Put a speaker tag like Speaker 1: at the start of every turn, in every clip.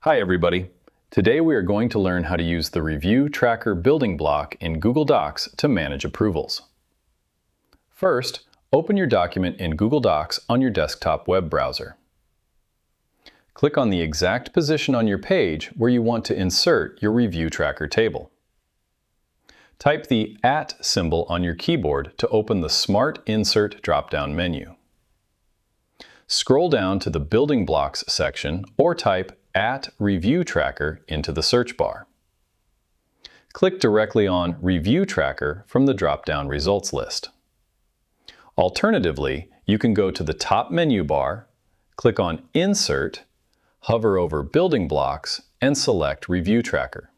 Speaker 1: Hi everybody. Today we are going to learn how to use the Review Tracker building block in Google Docs to manage approvals. First, open your document in Google Docs on your desktop web browser. Click on the exact position on your page where you want to insert your Review Tracker table. Type the @ symbol on your keyboard to open the Smart Insert drop-down menu. Scroll down to the Building Blocks section or type @Review Tracker into the search bar. Click directly on Review Tracker from the drop-down results list. Alternatively, you can go to the top menu bar, click on Insert, hover over Building Blocks, and select Review Tracker.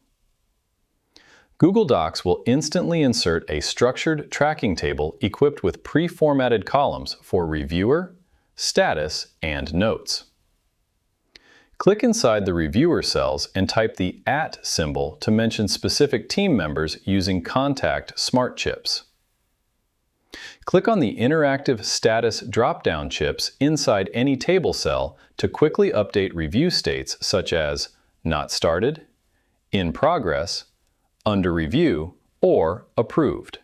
Speaker 1: Google Docs will instantly insert a structured tracking table equipped with pre-formatted columns for Reviewer, Status, and Notes. Click inside the reviewer cells and type the @ symbol to mention specific team members using Contact Smart Chips. Click on the interactive status drop-down chips inside any table cell to quickly update review states such as Not Started, In Progress, Under Review, or Approved.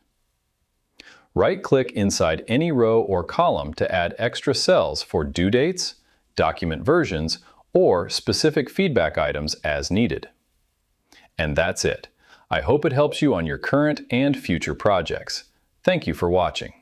Speaker 1: Right-click inside any row or column to add extra cells for due dates, document versions, or specific feedback items as needed. And that's it. I hope it helps you on your current and future projects. Thank you for watching.